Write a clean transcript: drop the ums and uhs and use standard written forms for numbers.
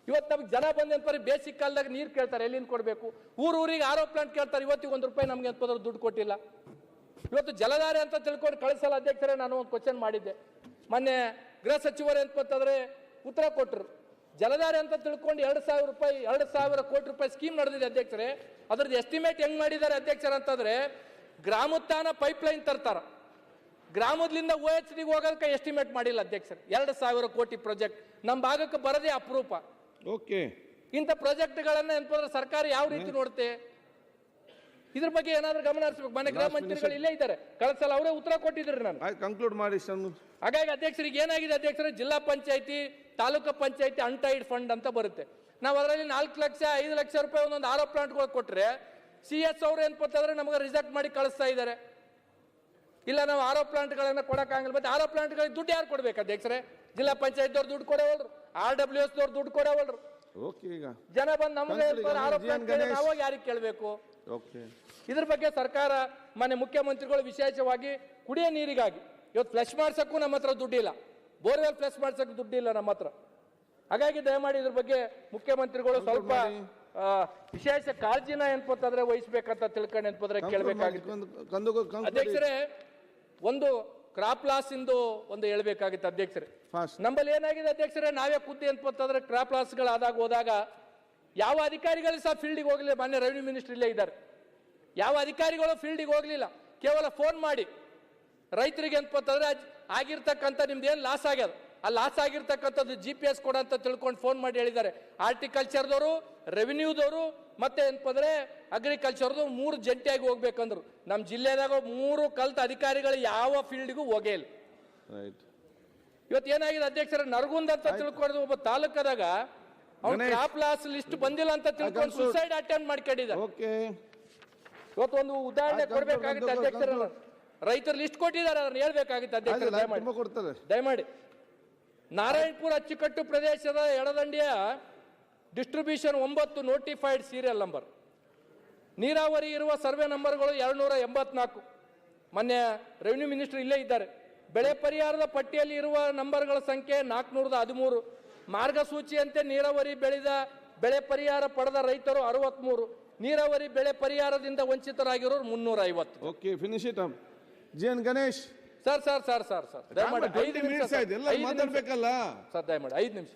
ಇವತ್ತು ನಮ್ಗೆ ಜನ ಬಂದು ಬೇಸಿಕ್ ಕಾಲದಾಗ ನೀರು ಕೇಳ್ತಾರೆ, ಎಲ್ಲಿಂದ ಕೊಡಬೇಕು? ಊರಿಗೆ ಆರೋ ಪ್ಲಾಂಟ್ ಕೇಳ್ತಾರೆ, ಇವತ್ತಿಗೆ ₹1 ನಮ್ಗೆ ಅಂತಂದ್ರೆ ದುಡ್ಡು ಕೊಟ್ಟಿಲ್ಲ. ಇವತ್ತು ಜಲಧಾರೆ ಅಂತ ತಿಳ್ಕೊಂಡು ಕಳಿಸಲ್ಲ ಅಧ್ಯಕ್ಷರೇ. ನಾನು ಒಂದು ಕ್ವಶನ್ ಮಾಡಿದ್ದೆ ಮೊನ್ನೆ, ಗೃಹ ಸಚಿವರು ಅಂತಂದ್ರೆ ಉತ್ತರ ಕೊಟ್ಟರು. ಜಲಧಾರೆ ಅಂತ ತಿಳ್ಕೊಂಡು ₹2,000 ಕೋಟಿ ಸ್ಕೀಮ್ ನಡೆದಿದೆ ಅಧ್ಯಕ್ಷರೇ. ಅದ್ರದ್ದು ಎಸ್ಟಿಮೇಟ್ ಹೆಂಗ್ ಮಾಡಿದ್ದಾರೆ ಅಧ್ಯಕ್ಷರ ಅಂತಂದ್ರೆ, ಗ್ರಾಮೋತ್ಥಾನ ಪೈಪ್ಲೈನ್ ತರ್ತಾರ, ಗ್ರಾಮದಿಂದ OHD ಹೋಗೋದಕ್ಕೆ ಎಸ್ಟಿಮೇಟ್ ಮಾಡಿಲ್ಲ ಅಧ್ಯಕ್ಷರು. 2,000 ಕೋಟಿ ಪ್ರಾಜೆಕ್ಟ್ ನಮ್ಮ ಭಾಗಕ್ಕೆ ಬರದೇ ಅಪರೂಪ. ಓಕೆ, ಇಂಥ ಪ್ರಾಜೆಕ್ಟ್ಗಳನ್ನ ಏನಂದ್ರೆ ಸರ್ಕಾರ ಯಾವ ರೀತಿ ನೋಡುತ್ತೆ, ಇದ್ರ ಬಗ್ಗೆ ಏನಾದ್ರೂ ಗಮನ ಹರಿಸಬೇಕು. ಮನೆ ಗೃಹ ಮಂತ್ರಿಗಳು ಇಲ್ಲೇ ಇದ್ದಾರೆ, ಕಳೆದ ಅವರೇ ಉತ್ತರ ಕೊಟ್ಟಿದ್ರು. ನಾನು ಕನ್ಕ್ಲೂಡ್ ಮಾಡಿ. ಹಾಗಾಗಿ ಅಧ್ಯಕ್ಷರಿಗೆ ಏನಾಗಿದೆ ಅಧ್ಯಕ್ಷರೇ, ಜಿಲ್ಲಾ ಪಂಚಾಯತಿ ತಾಲೂಕು ಪಂಚಾಯತಿ ಅನ್ಟೈಡ್ ಫಂಡ್ ಅಂತ ಬರುತ್ತೆ. ನಾವು ಅದರಲ್ಲಿ 4 ಲಕ್ಷ 5 ಲಕ್ಷ ರೂಪಾಯಿ ಒಂದೊಂದು ಆರೋ ಪ್ಲಾಂಟ್ಗಳು ಕೊಟ್ರೆ CS ಅವರು ಏನ್ಪತ್ತಂದ್ರೆ ನಮಗೆ ರಿಜೆಕ್ಟ್ ಮಾಡಿ ಕಳಿಸ್ತಾ ಇದ್ದಾರೆ. ಇಲ್ಲ ನಾವು ಆರೋ ಪ್ಲಾಂಟ್ಗಳನ್ನ ಕೊಡಕ್ಕಾಗಲ್ಲ. ಮತ್ತೆ ಆರೋ ಪ್ಲಾಂಟ್ಗಳಿಗೆ ದುಡ್ಡು ಯಾರು ಕೊಡ್ಬೇಕು ಅಧ್ಯಕ್ಷರೇ? ಜಿಲ್ಲಾ ಪಂಚಾಯತ್ ದವ್ರು ದುಡ್ಡು ಕೊಡವಲ್ರು, RWS ದವ್ರು ದುಡ್ಡು ಕೊಡವಲ್ರು. ಜನ ಬಂದು ನಮಗೆ ಆರೋ ಪ್ಲಾಂಟ್ ನಾವು ಯಾರಿಗೆ ಕೇಳಬೇಕು? ಇದ್ರ ಬಗ್ಗೆ ಸರ್ಕಾರ ಮಾನ್ಯ ಮುಖ್ಯಮಂತ್ರಿಗಳು ವಿಶೇಷವಾಗಿ ಕುಡಿಯ ನೀರಿಗಾಗಿ ಇವತ್ತು ಫ್ಲಶ್ ಮಾಡ್ಸಕ್ಕೂ ನಮ್ಮ ಹತ್ರ ದುಡ್ಡಿಲ್ಲ, ಬೋರ್ವೆಲ್ ಫ್ಲಶ್ ಮಾಡ್ಸಕ್ಕೆ ದುಡ್ಡಿಲ್ಲ ನಮ್ಮ ಹತ್ರ. ಹಾಗಾಗಿ ದಯಮಾಡಿ ಇದ್ರ ಬಗ್ಗೆ ಮುಖ್ಯಮಂತ್ರಿಗಳು ಸ್ವಲ್ಪ ವಿಶೇಷ ಕಾಳಜಿನ ಏನ್ಪಂತಂದ್ರೆ ವಹಿಸ್ಬೇಕಂತ ತಿಳ್ಕೊಂಡು ಏನ್ಪಂದ್ರೆ ಕೇಳಬೇಕಾಗಿತ್ತು ಅಧ್ಯಕ್ಷರೇ. ಒಂದು ಕ್ರಾಪ್ ಲಾಸ್ ಇಂದು ಒಂದು ಹೇಳ್ಬೇಕಾಗಿತ್ತು ಅಧ್ಯಕ್ಷರೇ. ನಮ್ಮಲ್ಲಿ ಏನಾಗಿದೆ ಅಧ್ಯಕ್ಷರೇ, ನಾವೇ ಖುದ್ದು ಏನ್ಪಂತಂದ್ರೆ ಕ್ರಾಪ್ ಲಾಸ್ಗಳು ಹೋದಾಗ ಯಾವ ಅಧಿಕಾರಿಗಳು ಸಹ ಫೀಲ್ಡಿಗೆ ಹೋಗಲಿಲ್ಲ. ಮಾನ್ಯ ರೆವಿನ್ಯೂ ಮಿನಿಸ್ಟರ್ ಇಲ್ಲೇ ಇದ್ದಾರೆ. ಯಾವ ಅಧಿಕಾರಿಗಳು ಫೀಲ್ಡಿಗೆ ಹೋಗಲಿಲ್ಲ, ಕೇವಲ ಫೋನ್ ಮಾಡಿ ರೈತರಿಗೆ ಅಂತಂದ್ರೆ ಆಗಿರ್ತಕ್ಕಂಥ ನಿಮ್ದು ಏನು ಲಾಸ್ ಆಗ್ಯದ, ಆ ಲಾಸ್ ಆಗಿರ್ತಕ್ಕಂಥದ್ದು GPS ಕೊಡ ಅಂತ ತಿಳ್ಕೊಂಡು ಫೋನ್ ಮಾಡಿ ಹೇಳಿದ್ದಾರೆ. ಹಾರ್ಟಿಕಲ್ಚರ್ದವರು, ರೆವಿನ್ಯೂದವರು ಮತ್ತೆ ಏನಪ್ಪಂದ್ರೆ ಅಗ್ರಿಕಲ್ಚರ್ದು 3 ಜಂಟಿಯಾಗಿ ಹೋಗ್ಬೇಕಂದ್ರು. ನಮ್ಮ ಜಿಲ್ಲೆದಾಗ 3 ಕಲ್ತ ಅಧಿಕಾರಿಗಳು ಯಾವ ಫೀಲ್ಡ್ಗೂ ಹೋಗೇ ಇಲ್ಲ. ಇವತ್ತು ಏನಾಗಿದೆ ಅಧ್ಯಕ್ಷರ, ನರಗುಂದ ಅಂತ ತಿಳ್ಕೊಂಡು ಒಬ್ಬ ತಾಲೂಕದಾಗ ಅವ್ನು ಕ್ರಾಪ್ ಲಾಸ್ ಲಿಸ್ಟ್ ಬಂದಿಲ್ಲ ಅಂತ ತಿಳ್ಕೊಂಡು ಸುಸೈಡ್ ಅಟೆಂಪ್ಟ್ ಮಾಡ್ಕೊಂಡಿದ್ದಾರೆ. ಇವತ್ತು ಒಂದು ಉದಾಹರಣೆ ಕೊಡ್ಬೇಕಾಗಿತ್ತು ಅಧ್ಯಕ್ಷರ, ರೈತರ ಲಿಸ್ಟ್ ಕೊಟ್ಟಿದ್ದಾರೆ, ಅದನ್ನ ಹೇಳ್ಬೇಕಾಗಿತ್ತು ಅಧ್ಯಕ್ಷರ. ದಯಮಾಡಿ ನಾರಾಯಣಪುರ ಅಚ್ಚುಕಟ್ಟು ಪ್ರದೇಶದ ಎಡದಂಡಿಯ ಡಿಸ್ಟ್ರಿಬ್ಯೂಷನ್ 9 ನೋಟಿಫೈಡ್ ಸೀರಿಯಲ್ ನಂಬರ್, ನೀರಾವರಿ ಇರುವ ಸರ್ವೆ ನಂಬರ್ಗಳು 284. ಮೊನ್ನೆ ರೆವಿನ್ಯೂ ಮಿನಿಸ್ಟರ್ ಇಲ್ಲೇ ಇದ್ದಾರೆ. ಬೆಳೆ ಪರಿಹಾರದ ಪಟ್ಟಿಯಲ್ಲಿ ಇರುವ ನಂಬರ್ಗಳ ಸಂಖ್ಯೆ 413. ಮಾರ್ಗಸೂಚಿಯಂತೆ ನೀರಾವರಿ ಬೆಳೆ ಪರಿಹಾರ ಪಡೆದ ರೈತರು 63, ನೀರಾವರಿ ಬೆಳೆ ಪರಿಹಾರದಿಂದ ವಂಚಿತರಾಗಿರೋರು 350. Okay, finish it up. GN Ganesh sir ದಯಮಾಡಿ 5 ನಿಮಿಷ ಸರ್, ದಯಮಾಡಿ 5 ನಿಮಿಷ.